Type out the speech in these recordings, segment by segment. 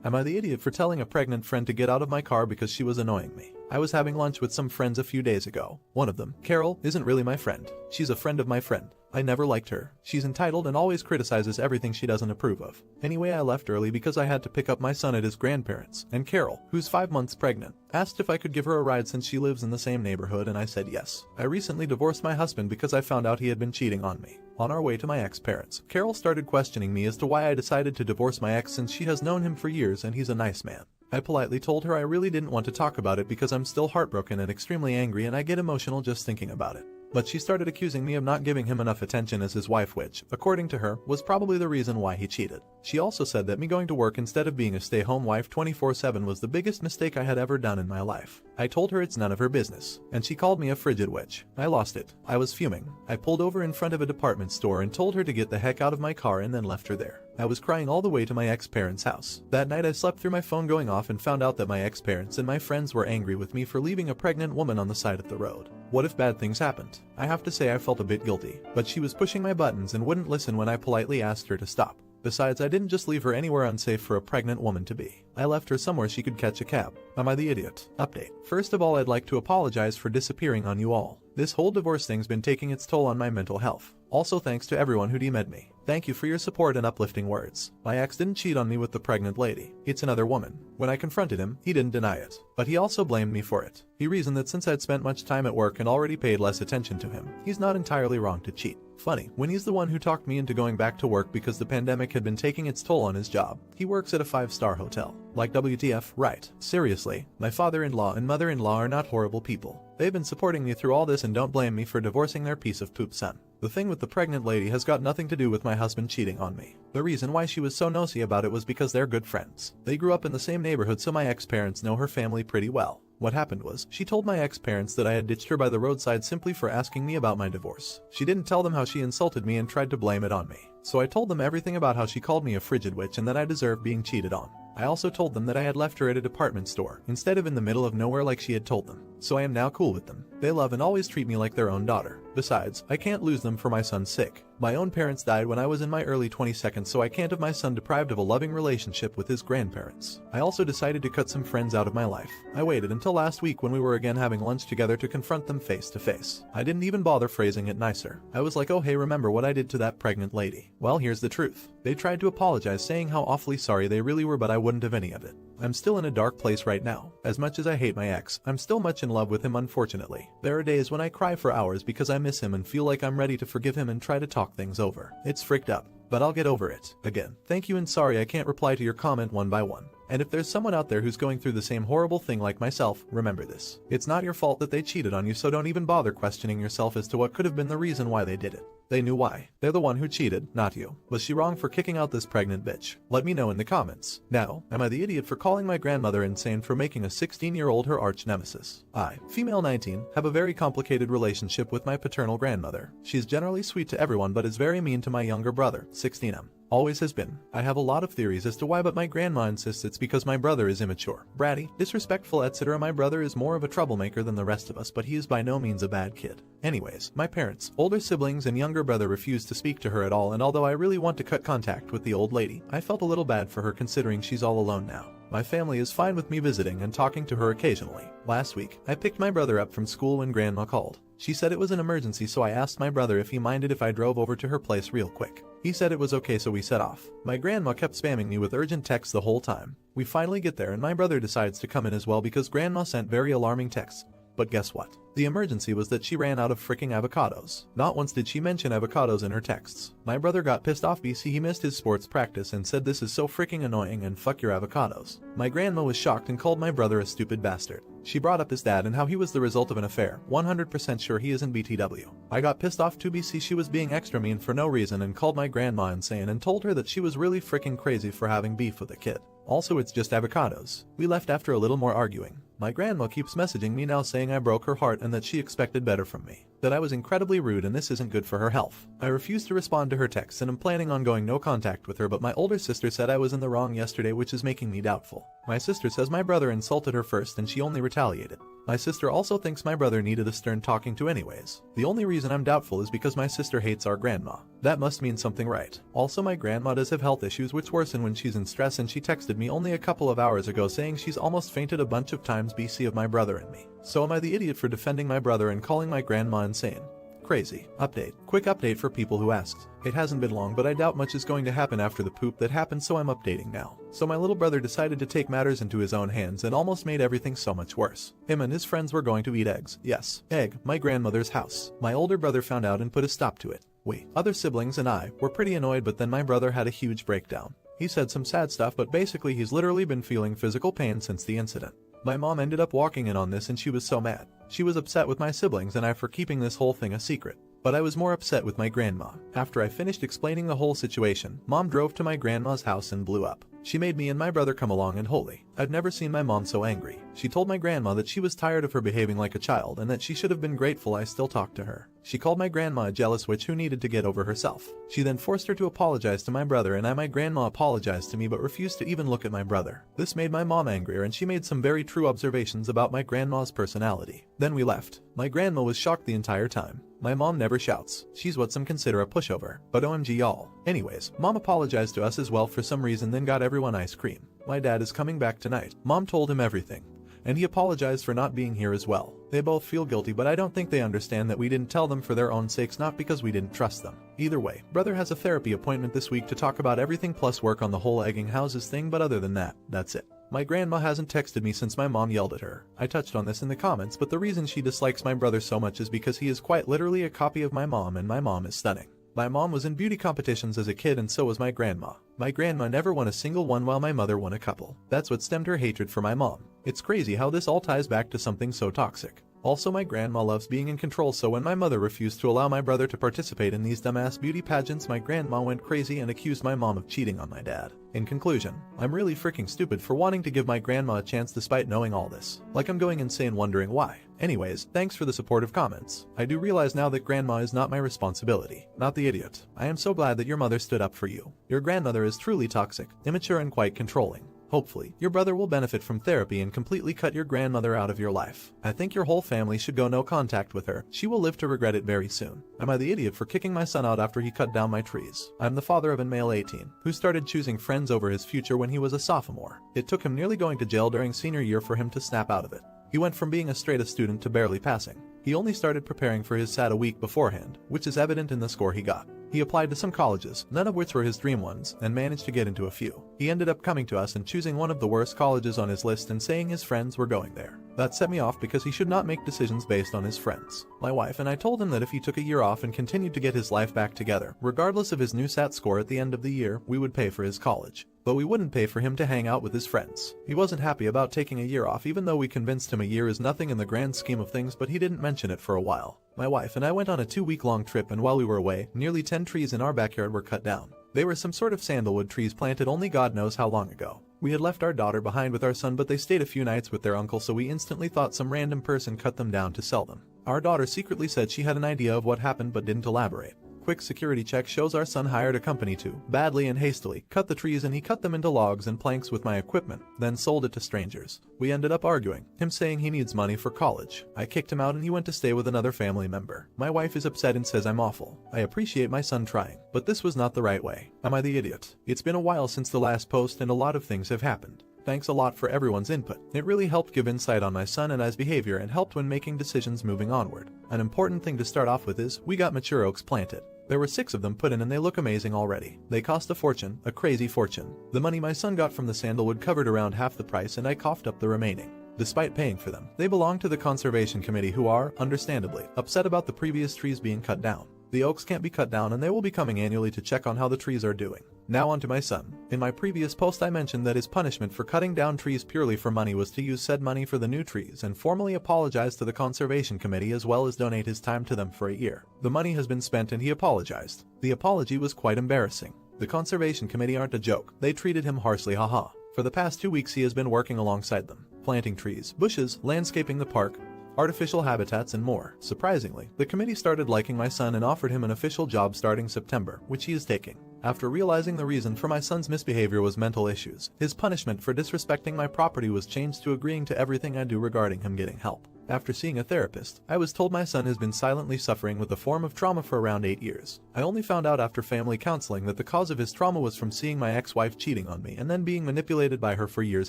Am I the idiot for telling a pregnant friend to get out of my car because she was annoying me? I was having lunch with some friends a few days ago. One of them, Carol, isn't really my friend. She's a friend of my friend. I never liked her. She's entitled and always criticizes everything she doesn't approve of. Anyway, I left early because I had to pick up my son at his grandparents', and Carol, who's 5 months pregnant, asked if I could give her a ride since she lives in the same neighborhood, and I said yes. I recently divorced my husband because I found out he had been cheating on me. On our way to my ex-parents, Carol started questioning me as to why I decided to divorce my ex since she has known him for years and he's a nice man. I politely told her I really didn't want to talk about it because I'm still heartbroken and extremely angry and I get emotional just thinking about it. But she started accusing me of not giving him enough attention as his wife, which, according to her, was probably the reason why he cheated. She also said that me going to work instead of being a stay-home wife 24/7 was the biggest mistake I had ever done in my life. I told her it's none of her business, and she called me a frigid witch. I lost it. I was fuming. I pulled over in front of a department store and told her to get the heck out of my car and then left her there. I was crying all the way to my ex-parents' house. That night I slept through my phone going off and found out that my ex-parents and my friends were angry with me for leaving a pregnant woman on the side of the road. What if bad things happened? I have to say I felt a bit guilty, but she was pushing my buttons and wouldn't listen when I politely asked her to stop. Besides, I didn't just leave her anywhere unsafe for a pregnant woman to be. I left her somewhere she could catch a cab. Am I the idiot? Update. First of all, I'd like to apologize for disappearing on you all. This whole divorce thing's been taking its toll on my mental health. Also, thanks to everyone who DM'd me. Thank you for your support and uplifting words. My ex didn't cheat on me with the pregnant lady. It's another woman. When I confronted him, he didn't deny it. But he also blamed me for it. He reasoned that since I'd spent much time at work and already paid less attention to him, he's not entirely wrong to cheat. Funny, when he's the one who talked me into going back to work because the pandemic had been taking its toll on his job. He works at a 5-star hotel. Like WTF, right? Seriously, my father-in-law and mother-in-law are not horrible people. They've been supporting me through all this and don't blame me for divorcing their piece of poop son. The thing with the pregnant lady has got nothing to do with my husband cheating on me. The reason why she was so nosy about it was because they're good friends. They grew up in the same neighborhood, so my ex-parents know her family pretty well. What happened was, she told my ex-parents that I had ditched her by the roadside simply for asking me about my divorce. She didn't tell them how she insulted me and tried to blame it on me. So I told them everything about how she called me a frigid witch and that I deserved being cheated on. I also told them that I had left her at a department store, instead of in the middle of nowhere like she had told them. So I am now cool with them. They love and always treat me like their own daughter. Besides, I can't lose them for my son's sake. My own parents died when I was in my early 22nd, so I can't have my son deprived of a loving relationship with his grandparents. I also decided to cut some friends out of my life. I waited until last week when we were again having lunch together to confront them face to face. I didn't even bother phrasing it nicer. I was like, oh hey, remember what I did to that pregnant lady? Well, here's the truth. They tried to apologize, saying how awfully sorry they really were, but I wouldn't have any of it. I'm still in a dark place right now. As much as I hate my ex, I'm still much in love with him, unfortunately. There are days when I cry for hours because I miss him and feel like I'm ready to forgive him and try to talk things over. It's fricked up, but I'll get over it. Again, thank you and sorry I can't reply to your comment one by one. And if there's someone out there who's going through the same horrible thing like myself, remember this. It's not your fault that they cheated on you, so don't even bother questioning yourself as to what could have been the reason why they did it. They knew why. They're the one who cheated, not you. Was she wrong for kicking out this pregnant bitch? Let me know in the comments. Now, am I the idiot for calling my grandmother insane for making a 16-year-old her arch nemesis? I, female 19, have a very complicated relationship with my paternal grandmother. She's generally sweet to everyone but is very mean to my younger brother, 16M. Always has been. I have a lot of theories as to why, but my grandma insists it's because my brother is immature, bratty, disrespectful, etc. My brother is more of a troublemaker than the rest of us, but he is by no means a bad kid. Anyways, my parents, older siblings and younger brother refused to speak to her at all, and although I really want to cut contact with the old lady, I felt a little bad for her considering she's all alone now. My family is fine with me visiting and talking to her occasionally. Last week, I picked my brother up from school when grandma called. She said it was an emergency, so I asked my brother if he minded if I drove over to her place real quick. He said it was okay, so we set off. My grandma kept spamming me with urgent texts the whole time. We finally get there and my brother decides to come in as well because grandma sent very alarming texts. But guess what? The emergency was that she ran out of freaking avocados. Not once did she mention avocados in her texts. My brother got pissed off because he missed his sports practice and said this is so freaking annoying and fuck your avocados. My grandma was shocked and called my brother a stupid bastard. She brought up his dad and how he was the result of an affair, 100% sure he isn't BTW. I got pissed off too because she was being extra mean for no reason and called my grandma insane and told her that she was really freaking crazy for having beef with a kid. Also, it's just avocados. We left after a little more arguing. My grandma keeps messaging me now saying I broke her heart and that she expected better from me. That I was incredibly rude and this isn't good for her health. I refused to respond to her texts and am planning on going no contact with her, but my older sister said I was in the wrong yesterday, which is making me doubtful. My sister says my brother insulted her first and she only retaliated. My sister also thinks my brother needed a stern talking to anyways. The only reason I'm doubtful is because my sister hates our grandma. That must mean something, right? Also, my grandma does have health issues which worsen when she's in stress, and she texted me only a couple of hours ago saying she's almost fainted a bunch of times BC of my brother and me. So am I the idiot for defending my brother and calling my grandma insane? Crazy. Update. Quick update for people who asked. It hasn't been long, but I doubt much is going to happen after the poop that happened, so I'm updating now. So my little brother decided to take matters into his own hands and almost made everything so much worse. Him and his friends were going to eat eggs. Yes, egg, my grandmother's house. My older brother found out and put a stop to it. We, other siblings and I, were pretty annoyed, but then my brother had a huge breakdown. He said some sad stuff, but basically he's literally been feeling physical pain since the incident. My mom ended up walking in on this and she was so mad. She was upset with my siblings and I for keeping this whole thing a secret. But I was more upset with my grandma. After I finished explaining the whole situation, Mom drove to my grandma's house and blew up. She made me and my brother come along, and holy, I've never seen my mom so angry. She told my grandma that she was tired of her behaving like a child and that she should have been grateful I still talked to her. She called my grandma a jealous witch who needed to get over herself. She then forced her to apologize to my brother, and my grandma apologized to me but refused to even look at my brother. This made my mom angrier and she made some very true observations about my grandma's personality. Then we left. My grandma was shocked the entire time. My mom never shouts. She's what some consider a pushover. But OMG y'all. Anyways, Mom apologized to us as well for some reason, then got everyone ice cream. My dad is coming back tonight. Mom told him everything. And he apologized for not being here as well. They both feel guilty, but I don't think they understand that we didn't tell them for their own sakes, not because we didn't trust them. Either way, brother has a therapy appointment this week to talk about everything plus work on the whole egging houses thing, but other than that, that's it. My grandma hasn't texted me since my mom yelled at her. I touched on this in the comments, but the reason she dislikes my brother so much is because he is quite literally a copy of my mom, and my mom is stunning. My mom was in beauty competitions as a kid, and so was my grandma. My grandma never won a single one while my mother won a couple. That's what stemmed her hatred for my mom. It's crazy how this all ties back to something so toxic. Also, my grandma loves being in control, so when my mother refused to allow my brother to participate in these dumbass beauty pageants, my grandma went crazy and accused my mom of cheating on my dad. In conclusion, I'm really freaking stupid for wanting to give my grandma a chance despite knowing all this. Like I'm going insane wondering why. Anyways, thanks for the supportive comments. I do realize now that grandma is not my responsibility, not the idiot. I am so glad that your mother stood up for you. Your grandmother is truly toxic, immature, and quite controlling. Hopefully, your brother will benefit from therapy and completely cut your grandmother out of your life. I think your whole family should go no contact with her. She will live to regret it very soon. Am I the idiot for kicking my son out after he cut down my trees? I'm the father of a male 18, who started choosing friends over his future when he was a sophomore. It took him nearly going to jail during senior year for him to snap out of it. He went from being a straight A student to barely passing. He only started preparing for his SAT a week beforehand, which is evident in the score he got. He applied to some colleges, none of which were his dream ones, and managed to get into a few. He ended up coming to us and choosing one of the worst colleges on his list and saying his friends were going there. That set me off because he should not make decisions based on his friends. My wife and I told him that if he took a year off and continued to get his life back together, regardless of his new SAT score at the end of the year, we would pay for his college. But we wouldn't pay for him to hang out with his friends. He wasn't happy about taking a year off, even though we convinced him a year is nothing in the grand scheme of things, but he didn't mention it for a while. My wife and I went on a 2-week-long trip, and while we were away, nearly 10 trees in our backyard were cut down. They were some sort of sandalwood trees planted only God knows how long ago. We had left our daughter behind with our son, but they stayed a few nights with their uncle, so we instantly thought some random person cut them down to sell them. Our daughter secretly said she had an idea of what happened but didn't elaborate. Quick security check shows our son hired a company to, badly and hastily, cut the trees, and he cut them into logs and planks with my equipment, then sold it to strangers. We ended up arguing, him saying he needs money for college. I kicked him out and he went to stay with another family member. My wife is upset and says I'm awful. I appreciate my son trying, but this was not the right way. Am I the idiot? It's been a while since the last post and a lot of things have happened. Thanks a lot for everyone's input. It really helped give insight on my son and his behavior and helped when making decisions moving onward. An important thing to start off with is, we got mature oaks planted. There were 6 of them put in and they look amazing already. They cost a fortune, a crazy fortune. The money my son got from the sandalwood covered around half the price and I coughed up the remaining. Despite paying for them, they belong to the conservation committee, who are, understandably, upset about the previous trees being cut down. The oaks can't be cut down and they will be coming annually to check on how the trees are doing. Now on to my son. In my previous post I mentioned that his punishment for cutting down trees purely for money was to use said money for the new trees and formally apologize to the conservation committee as well as donate his time to them for a year. The money has been spent and he apologized. The apology was quite embarrassing. The conservation committee aren't a joke. They treated him harshly, haha. For the past 2 weeks he has been working alongside them, planting trees, bushes, landscaping the park, artificial habitats, and more. Surprisingly, the committee started liking my son and offered him an official job starting September, which he is taking. After realizing the reason for my son's misbehavior was mental issues, his punishment for disrespecting my property was changed to agreeing to everything I do regarding him getting help. After seeing a therapist, I was told my son has been silently suffering with a form of trauma for around 8 years. I only found out after family counseling that the cause of his trauma was from seeing my ex-wife cheating on me and then being manipulated by her for years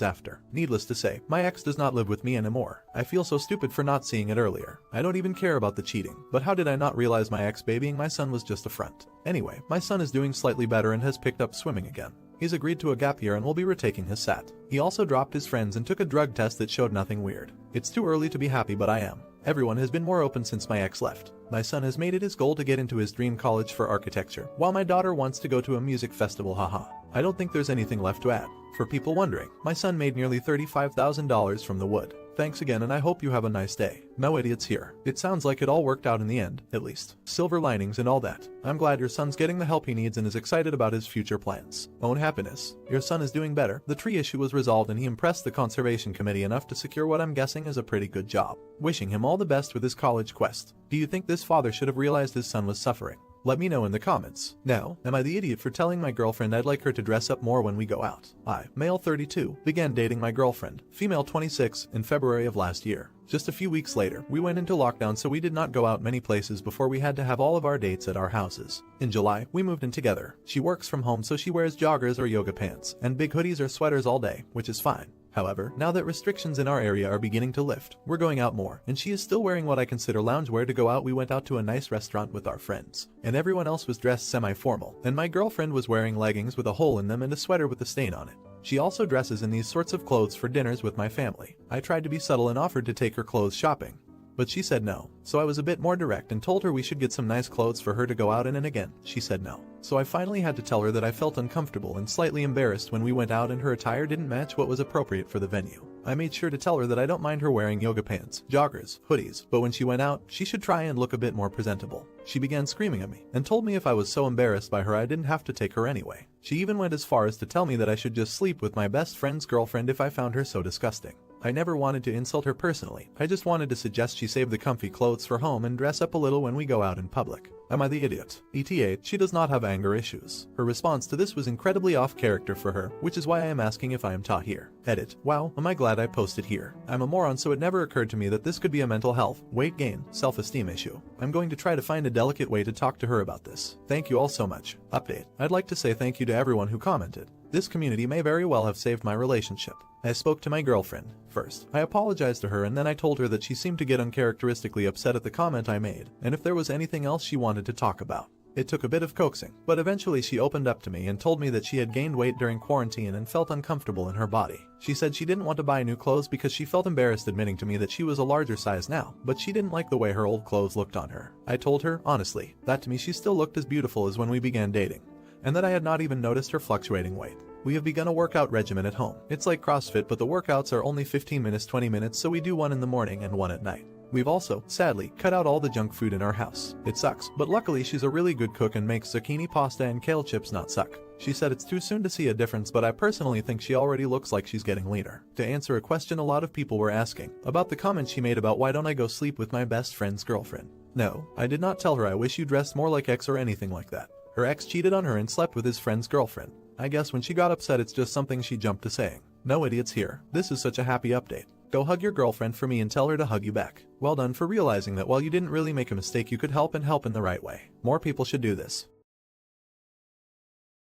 after. Needless to say, my ex does not live with me anymore. I feel so stupid for not seeing it earlier. I don't even care about the cheating, but how did I not realize my ex babying my son was just a front? Anyway, my son is doing slightly better and has picked up swimming again. He's agreed to a gap year and will be retaking his SAT. He also dropped his friends and took a drug test that showed nothing weird. It's too early to be happy, but I am. Everyone has been more open since my ex left. My son has made it his goal to get into his dream college for architecture, while my daughter wants to go to a music festival, haha. I don't think there's anything left to add. For people wondering, my son made nearly $35,000 from the wood. Thanks again, and I hope you have a nice day. No idiots here. It sounds like it all worked out in the end, at least. Silver linings and all that. I'm glad your son's getting the help he needs and is excited about his future plans. Own happiness. Your son is doing better. The tree issue was resolved and he impressed the conservation committee enough to secure what I'm guessing is a pretty good job. Wishing him all the best with his college quest. Do you think this father should have realized his son was suffering? Let me know in the comments. Now, am I the idiot for telling my girlfriend I'd like her to dress up more when we go out? I, male 32, began dating my girlfriend, female 26, in February of last year. Just a few weeks later, we went into lockdown, so we did not go out many places before we had to have all of our dates at our houses. In July, we moved in together. She works from home, so she wears joggers or yoga pants, and big hoodies or sweaters all day, which is fine. However, now that restrictions in our area are beginning to lift, we're going out more, and she is still wearing what I consider loungewear to go out. We went out to a nice restaurant with our friends, and everyone else was dressed semi-formal, and my girlfriend was wearing leggings with a hole in them and a sweater with a stain on it. She also dresses in these sorts of clothes for dinners with my family. I tried to be subtle and offered to take her clothes shopping, but she said no, so I was a bit more direct and told her we should get some nice clothes for her to go out in, and again, she said no. So I finally had to tell her that I felt uncomfortable and slightly embarrassed when we went out and her attire didn't match what was appropriate for the venue. I made sure to tell her that I don't mind her wearing yoga pants, joggers, hoodies, but when she went out, she should try and look a bit more presentable. She began screaming at me and told me if I was so embarrassed by her I didn't have to take her anyway. She even went as far as to tell me that I should just sleep with my best friend's girlfriend if I found her so disgusting. I never wanted to insult her personally. I just wanted to suggest she save the comfy clothes for home and dress up a little when we go out in public. Am I the idiot? ETA, she does not have anger issues. Her response to this was incredibly off character for her, which is why I am asking if I am taught here. Edit. Wow, am I glad I posted here. I'm a moron, so it never occurred to me that this could be a mental health, weight gain, self-esteem issue. I'm going to try to find a delicate way to talk to her about this. Thank you all so much. Update. I'd like to say thank you to everyone who commented. This community may very well have saved my relationship. I spoke to my girlfriend first. I apologized to her and then I told her that she seemed to get uncharacteristically upset at the comment I made, and if there was anything else she wanted to talk about. It took a bit of coaxing, but eventually she opened up to me and told me that she had gained weight during quarantine and felt uncomfortable in her body. She said she didn't want to buy new clothes because she felt embarrassed admitting to me that she was a larger size now, but she didn't like the way her old clothes looked on her. I told her, honestly, that to me she still looked as beautiful as when we began dating, and that I had not even noticed her fluctuating weight. We have begun a workout regimen at home. It's like CrossFit, but the workouts are only 15 minutes, 20 minutes, so we do one in the morning and one at night. We've also, sadly, cut out all the junk food in our house. It sucks, but luckily she's a really good cook and makes zucchini pasta and kale chips not suck. She said it's too soon to see a difference, but I personally think she already looks like she's getting leaner. To answer a question a lot of people were asking, about the comment she made about why don't I go sleep with my best friend's girlfriend. No, I did not tell her I wish you dressed more like X or anything like that. Her ex cheated on her and slept with his friend's girlfriend. I guess when she got upset it's just something she jumped to saying. No idiots here. This is such a happy update. Go hug your girlfriend for me and tell her to hug you back. Well done for realizing that while you didn't really make a mistake you could help and help in the right way. More people should do this.